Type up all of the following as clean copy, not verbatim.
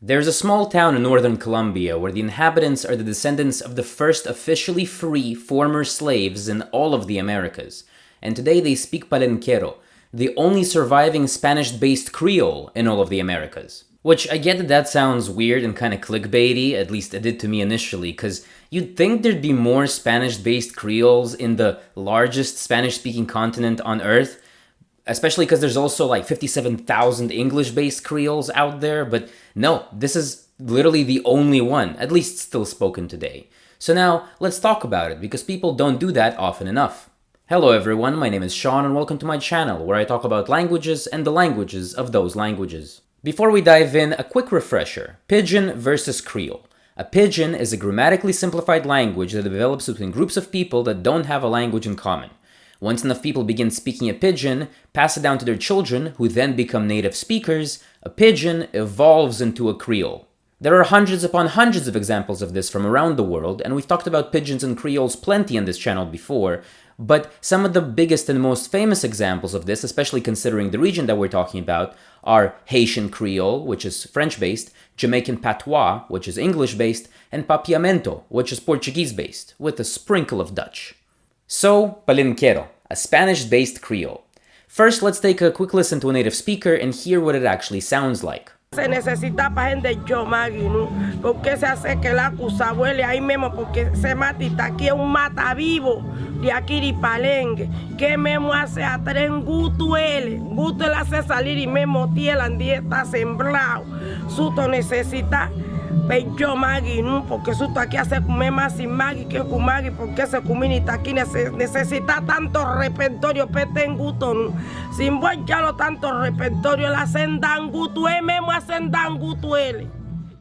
There's a small town in northern Colombia where the inhabitants are the descendants of the first officially free former slaves in all of the Americas, and today they speak Palenquero, the only surviving Spanish-based creole in all of the Americas. Which, I get that sounds weird and kind of clickbaity, at least it did to me initially, because you'd think there'd be more Spanish-based creoles in the largest Spanish-speaking continent on Earth, especially because there's also like 57,000 English-based creoles out there, but no, this is literally the only one, at least still spoken today. So now, let's talk about it, because people don't do that often enough. Hello everyone, my name is Sean and welcome to my channel, where I talk about languages and the languages of those languages. Before we dive in, a quick refresher. Pidgin versus Creole. A pidgin is a grammatically simplified language that develops between groups of people that don't have a language in common. Once enough people begin speaking a pidgin, pass it down to their children, who then become native speakers, a pidgin evolves into a Creole. There are hundreds upon hundreds of examples of this from around the world, and we've talked about pidgins and Creoles plenty on this channel before, but some of the biggest and most famous examples of this, especially considering the region that we're talking about, are Haitian Creole, which is French-based, Jamaican Patois, which is English-based, and Papiamento, which is Portuguese-based, with a sprinkle of Dutch. So, Palenquero, a Spanish-based Creole. First, let's take a quick listen to a native speaker and hear what it actually sounds like. Se necesita para gente Yomagui, ¿no? Porque se hace que la acusa huele ahí mismo, porque se matita aquí es un mata vivo de aquí de Palenque, que mismo hace a tren gutuele hace salir y mismo tielan está sembrado, suto necesita pecho magui, ¿no? Porque suto aquí hace comer más sin magui que con magui, porque se comunita aquí necesita tanto repertorio peten guto, ¿no? Sin buen ya lo tanto repertorio la hacen dan gutu, mismo hacen dan gutuele.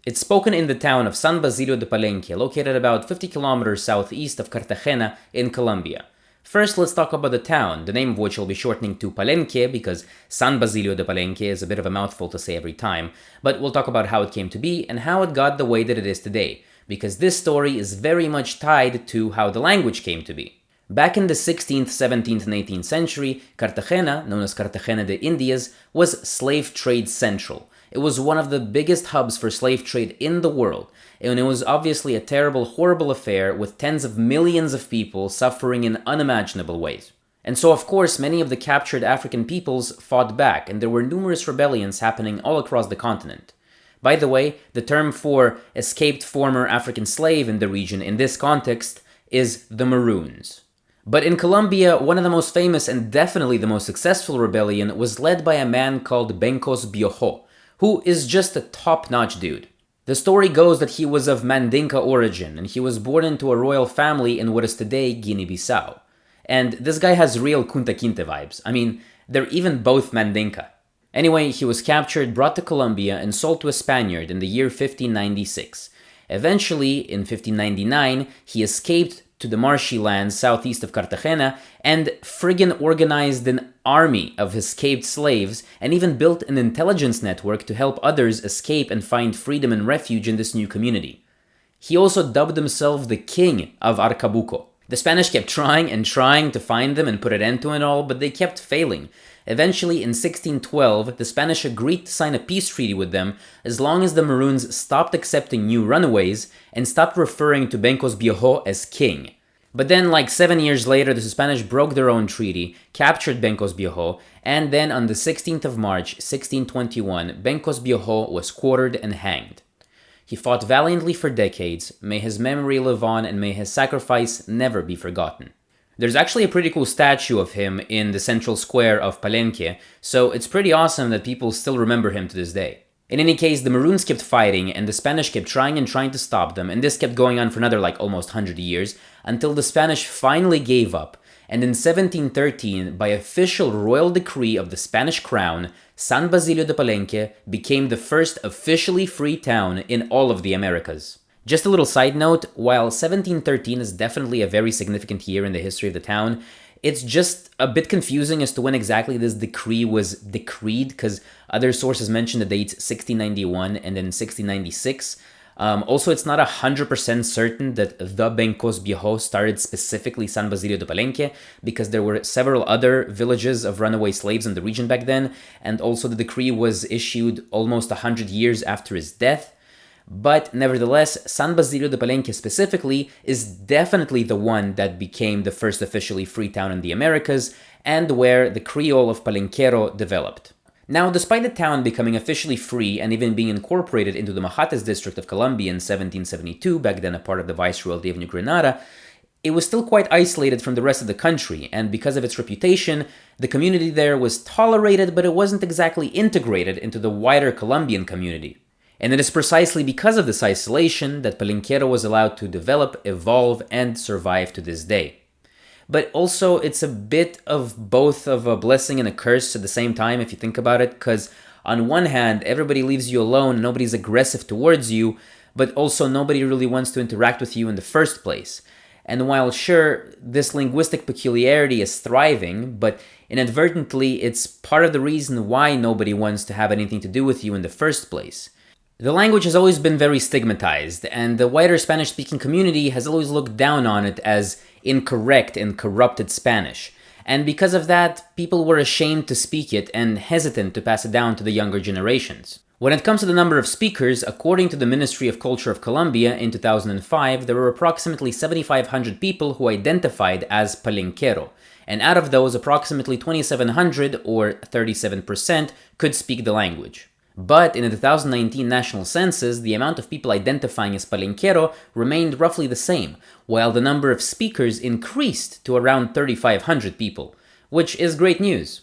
It's spoken in the town of San Basilio de Palenque, located about 50 kilometers southeast of Cartagena in Colombia. First, let's talk about the town, the name of which I'll be shortening to Palenque because San Basilio de Palenque is a bit of a mouthful to say every time, but we'll talk about how it came to be and how it got the way that it is today, because this story is very much tied to how the language came to be. Back in the 16th, 17th, and 18th century, Cartagena, known as Cartagena de Indias, was slave trade central. It was one of the biggest hubs for slave trade in the world, and it was obviously a terrible, horrible affair with tens of millions of people suffering in unimaginable ways. And so, of course, many of the captured African peoples fought back, and there were numerous rebellions happening all across the continent. By the way, the term for escaped former African slave in the region in this context is the Maroons. But in Colombia, one of the most famous and definitely the most successful rebellion was led by a man called Bencos Biojo, who is just a top-notch dude. The story goes that he was of Mandinka origin, and he was born into a royal family in what is today Guinea-Bissau. And this guy has real Kunta Kinte vibes. I mean, they're even both Mandinka. Anyway, he was captured, brought to Colombia, and sold to a Spaniard in the year 1596. Eventually, in 1599, he escaped to the marshy lands southeast of Cartagena and friggin' organized an army of escaped slaves and even built an intelligence network to help others escape and find freedom and refuge in this new community. He also dubbed himself the King of Arcabuco. The Spanish kept trying and trying to find them and put an end to it all, but they kept failing. Eventually, in 1612, the Spanish agreed to sign a peace treaty with them as long as the Maroons stopped accepting new runaways and stopped referring to Bencos Biojo as king. But then, like 7 years later, the Spanish broke their own treaty, captured Bencos Biojo, and then on the 16th of March, 1621, Bencos Biojo was quartered and hanged. He fought valiantly for decades, may his memory live on and may his sacrifice never be forgotten. There's actually a pretty cool statue of him in the central square of Palenque, so it's pretty awesome that people still remember him to this day. In any case, the Maroons kept fighting, and the Spanish kept trying and trying to stop them, and this kept going on for another almost 100 years, until the Spanish finally gave up, and in 1713, by official royal decree of the Spanish crown, San Basilio de Palenque became the first officially free town in all of the Americas. Just a little side note, while 1713 is definitely a very significant year in the history of the town, it's just a bit confusing as to when exactly this decree was decreed, because other sources mention the dates 1691 and then 1696. Also, it's not 100% certain that the Bencos Viejos started specifically San Basilio de Palenque, because there were several other villages of runaway slaves in the region back then, and also the decree was issued almost 100 years after his death. But nevertheless, San Basilio de Palenque specifically is definitely the one that became the first officially free town in the Americas, and where the creole of Palenquero developed. Now, despite the town becoming officially free and even being incorporated into the Mahates district of Colombia in 1772, back then a part of the Viceroyalty of New Granada, it was still quite isolated from the rest of the country, and because of its reputation, the community there was tolerated, but it wasn't exactly integrated into the wider Colombian community. And it is precisely because of this isolation that Palenquero was allowed to develop, evolve, and survive to this day. But also, it's a bit of both of a blessing and a curse at the same time, if you think about it, because on one hand, everybody leaves you alone, nobody's aggressive towards you, but also nobody really wants to interact with you in the first place. And while sure, this linguistic peculiarity is thriving, but inadvertently, it's part of the reason why nobody wants to have anything to do with you in the first place. The language has always been very stigmatized, and the wider Spanish-speaking community has always looked down on it as incorrect and corrupted Spanish. And because of that, people were ashamed to speak it and hesitant to pass it down to the younger generations. When it comes to the number of speakers, according to the Ministry of Culture of Colombia in 2005, there were approximately 7,500 people who identified as Palenquero, and out of those, approximately 2,700, or 37%, could speak the language. But in the 2019 national census, the amount of people identifying as Palenquero remained roughly the same, while the number of speakers increased to around 3,500 people, which is great news.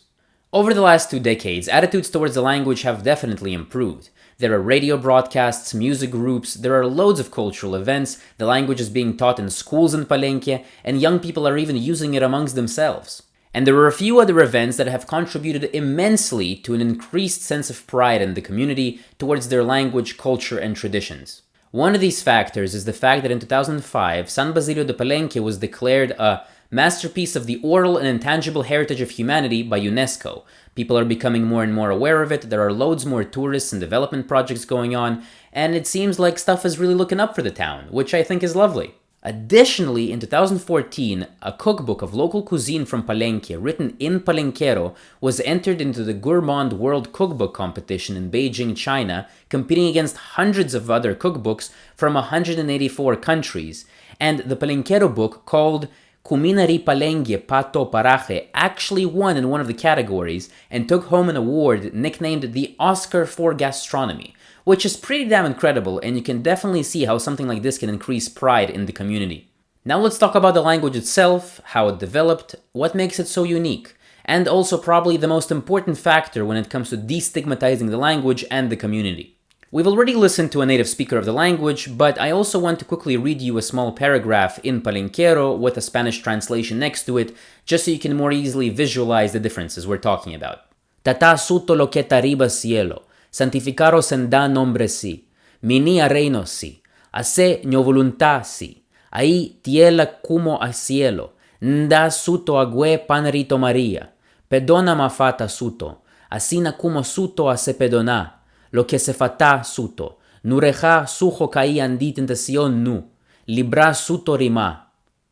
Over the last 2 decades, attitudes towards the language have definitely improved. There are radio broadcasts, music groups, there are loads of cultural events, the language is being taught in schools in Palenque, and young people are even using it amongst themselves. And there are a few other events that have contributed immensely to an increased sense of pride in the community towards their language, culture, and traditions. One of these factors is the fact that in 2005, San Basilio de Palenque was declared a masterpiece of the oral and intangible heritage of humanity by UNESCO. People are becoming more and more aware of it, there are loads more tourists and development projects going on, and it seems like stuff is really looking up for the town, which I think is lovely. Additionally, in 2014, a cookbook of local cuisine from Palenque, written in Palenquero, was entered into the Gourmand World Cookbook Competition in Beijing, China, competing against hundreds of other cookbooks from 184 countries. And the Palenquero book, called Cuminari Palenque Pato Paraje, actually won in one of the categories and took home an award nicknamed the Oscar for Gastronomy, which is pretty damn incredible, and you can definitely see how something like this can increase pride in the community. Now let's talk about the language itself, how it developed, what makes it so unique, and also probably the most important factor when it comes to destigmatizing the language and the community. We've already listened to a native speaker of the language, but I also want to quickly read you a small paragraph in Palenquero with a Spanish translation next to it, just so you can more easily visualize the differences we're talking about. Tata suto lo que arriba cielo, santificaros en da nombre si, mini a reino si, hace nyo voluntad si, ahí tiela como a cielo, nda suto ague panerito Maria, pedona ma fata suto, asina como suto a se pedona, lo que se fata suto, nureja sujo caí andi tentacion nu, libra suto rima.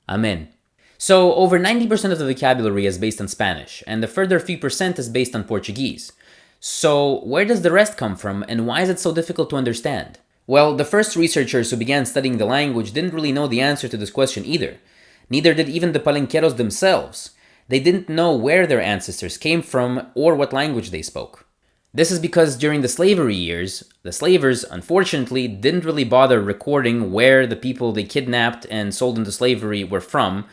Amen. So, over 90% of the vocabulary is based on Spanish, and the further few percent is based on Portuguese. So, where does the rest come from, and why is it so difficult to understand? Well, the first researchers who began studying the language didn't really know the answer to this question either. Neither did even the Palenqueros themselves. They didn't know where their ancestors came from or what language they spoke. This is because during the slavery years, the slavers, unfortunately, didn't really bother recording where the people they kidnapped and sold into slavery were from.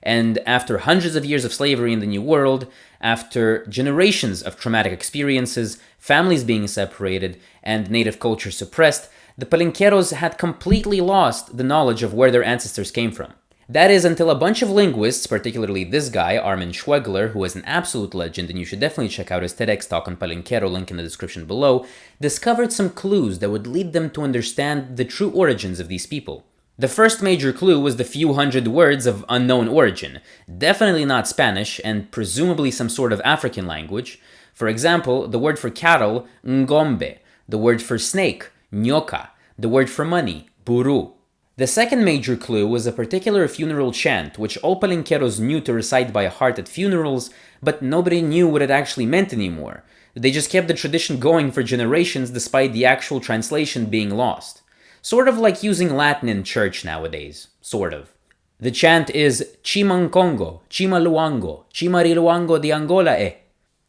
And after hundreds of years of slavery in the New World, after generations of traumatic experiences, families being separated, and native culture suppressed, the Palenqueros had completely lost the knowledge of where their ancestors came from. That is until a bunch of linguists, particularly this guy, Armin Schwegler, who is an absolute legend, and you should definitely check out his TEDx talk on Palenquero, link in the description below, discovered some clues that would lead them to understand the true origins of these people. The first major clue was the few hundred words of unknown origin, definitely not Spanish, and presumably some sort of African language. For example, the word for cattle, ngombe, the word for snake, nyoka, The word for money, buru. The second major clue was a particular funeral chant, which all Palenqueros knew to recite by heart at funerals, but nobody knew what it actually meant anymore. They just kept the tradition going for generations despite the actual translation being lost. Sort of like using Latin in church nowadays. Sort of. The chant is Chimancongo, Chimaluango, Chimariluango de Angola e.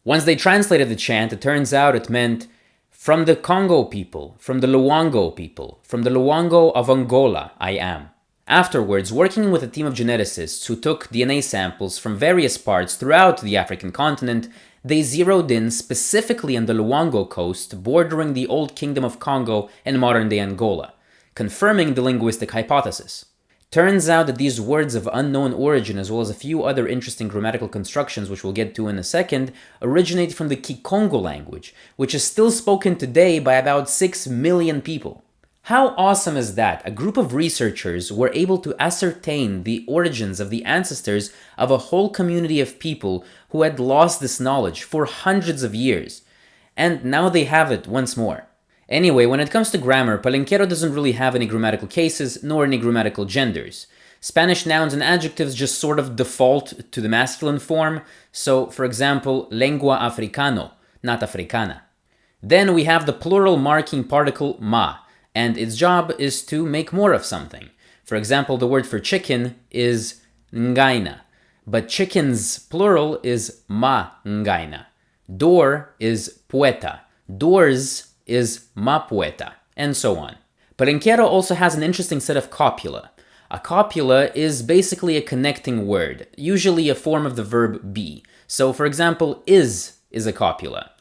Once they translated the chant, it turns out it meant from the Congo people, from the Luango people, from the Luango of Angola, I am. Afterwards, working with a team of geneticists who took DNA samples from various parts throughout the African continent, they zeroed in specifically on the Luango coast bordering the Old Kingdom of Congo and modern-day Angola, confirming the linguistic hypothesis. Turns out that these words of unknown origin, as well as a few other interesting grammatical constructions which we'll get to in a second, originate from the Kikongo language, which is still spoken today by about 6 million people. How awesome is that? A group of researchers were able to ascertain the origins of the ancestors of a whole community of people who had lost this knowledge for hundreds of years. And now they have it once more. Anyway, when it comes to grammar, Palenquero doesn't really have any grammatical cases, nor any grammatical genders. Spanish nouns and adjectives just sort of default to the masculine form, so for example, lengua africano, not africana. Then we have the plural marking particle ma, and its job is to make more of something. For example, the word for chicken is ngaina, but chicken's plural is ma ngaina. Door is poeta, doors is mapueta, and so on. Palenquero also has an interesting set of copula. A copula is basically a connecting word, usually a form of the verb be. So for example, is a copula.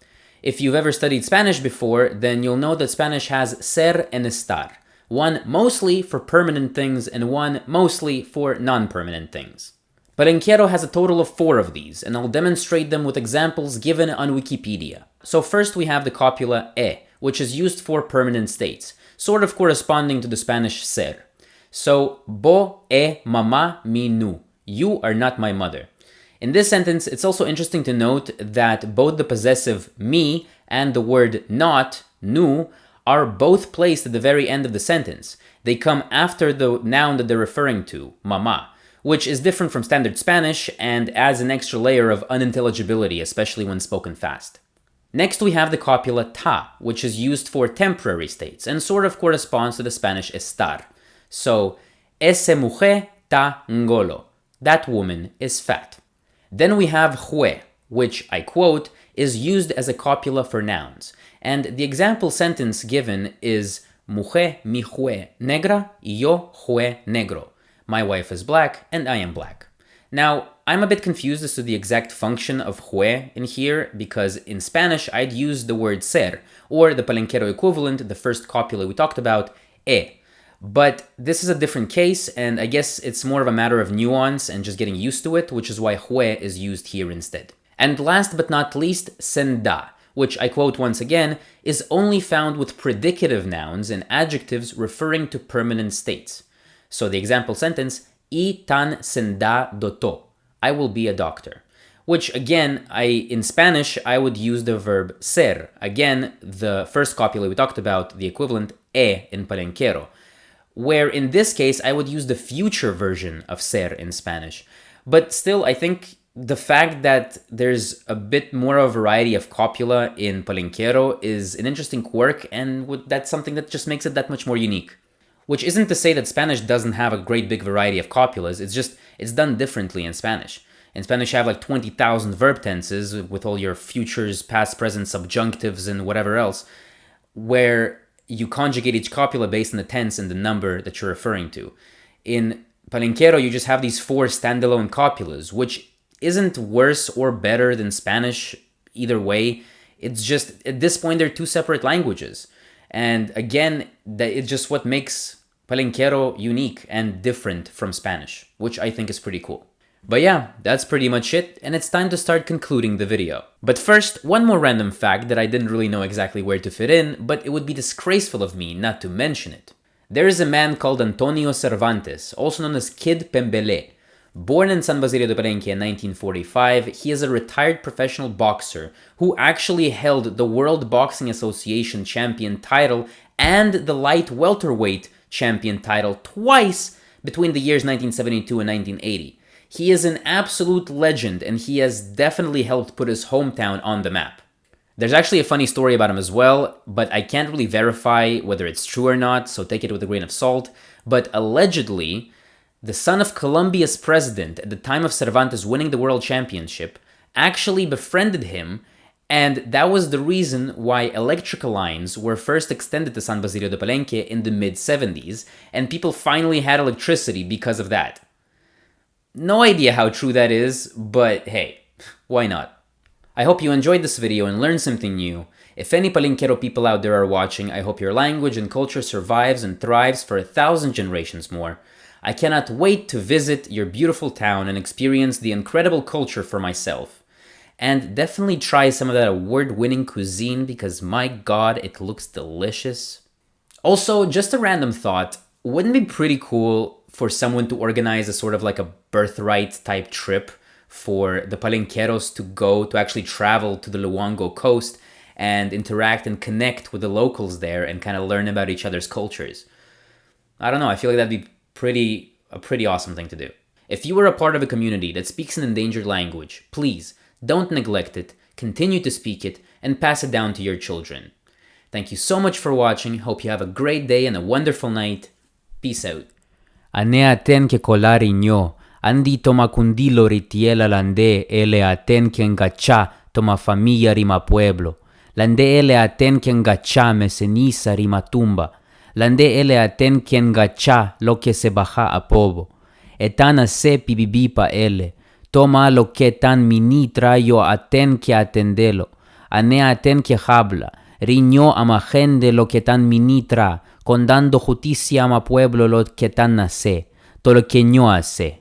If you've ever studied Spanish before, then you'll know that Spanish has ser and estar, one mostly for permanent things and one mostly for non-permanent things. Palenquero has a total of 4 of these, and I'll demonstrate them with examples given on Wikipedia. So first we have the copula e, which is used for permanent states, sort of corresponding to the Spanish ser. So, bo e mama mi nu. You are not my mother. In this sentence, it's also interesting to note that both the possessive mi and the word not, nu, are both placed at the very end of the sentence. They come after the noun that they're referring to, mama, which is different from standard Spanish and adds an extra layer of unintelligibility, especially when spoken fast. Next we have the copula ta, which is used for temporary states and sort of corresponds to the Spanish estar. So, ese mujer ta ngolo. That woman is fat. Then we have jue, which, I quote, is used as a copula for nouns. And the example sentence given is mujer mi jue negra y yo jue negro. My wife is black and I am black. Now, I'm a bit confused as to the exact function of jue in here, because in Spanish I'd use the word ser, or the Palenquero equivalent, the first copula we talked about, e. But this is a different case, and I guess it's more of a matter of nuance and just getting used to it, which is why jue is used here instead. And last but not least, senda, which I quote once again, is only found with predicative nouns and adjectives referring to permanent states. So the example sentence, I tan senda doto. I will be a doctor. Which again, in Spanish, I would use the verb ser. Again, the first copula we talked about, the equivalent e in Palenquero. Where in this case, I would use the future version of ser in Spanish. But still, I think the fact that there's a bit more of a variety of copula in Palenquero is an interesting quirk, and that's something that just makes it that much more unique. Which isn't to say that Spanish doesn't have a great big variety of copulas, it's done differently in Spanish. In Spanish you have like 20,000 verb tenses with all your futures, past, present, subjunctives, and whatever else, where you conjugate each copula based on the tense and the number that you're referring to. In Palenquero you just have these 4 standalone copulas, which isn't worse or better than Spanish either way. It's just, at this point, they're 2 separate languages. And again, it's just what makes Palenquero unique and different from Spanish, which I think is pretty cool. But yeah, that's pretty much it, and it's time to start concluding the video. But first, one more random fact that I didn't really know exactly where to fit in, but it would be disgraceful of me not to mention it. There is a man called Antonio Cervantes, also known as Kid Pembele. Born in San Basilio de Palenque in 1945, he is a retired professional boxer who actually held the World Boxing Association champion title and the light welterweight champion title twice between the years 1972 and 1980. He is an absolute legend, and he has definitely helped put his hometown on the map. There's actually a funny story about him as well, but I can't really verify whether it's true or not, so take it with a grain of salt. But allegedly, the son of Colombia's president at the time of Cervantes winning the world championship actually befriended him, and that was the reason why electrical lines were first extended to San Basilio de Palenque in the mid-70s, and people finally had electricity because of that. No idea how true that is, but hey, why not? I hope you enjoyed this video and learned something new. If any Palenquero people out there are watching, I hope your language and culture survives and thrives for 1,000 generations more. I cannot wait to visit your beautiful town and experience the incredible culture for myself. And definitely try some of that award-winning cuisine because my god, it looks delicious. Also, just a random thought, wouldn't it be pretty cool for someone to organize a sort of like a birthright type trip for the Palenqueros to actually travel to the Luango coast and interact and connect with the locals there and kind of learn about each other's cultures? I don't know, I feel like that'd be a pretty awesome thing to do. If you are a part of a community that speaks an endangered language, please don't neglect it, continue to speak it, and pass it down to your children. Thank you so much for watching. Hope you have a great day and a wonderful night. Peace out. Ane aten ke kolari nyo, andi toma kundilo ritiela lande ele aten ke ngacha toma familia rima pueblo. Lande ele aten ke ngacha me ceniza rima tumba. Lande ele aten ke ngacha lo que se baja a pobo. Etana se pibibipa ele. Toma lo que tan minitra yo aten que atendelo. Ane aten que habla. Riño ama gente lo que tan minitra. Condando justicia ama pueblo lo que tan nace. Todo lo que no hace.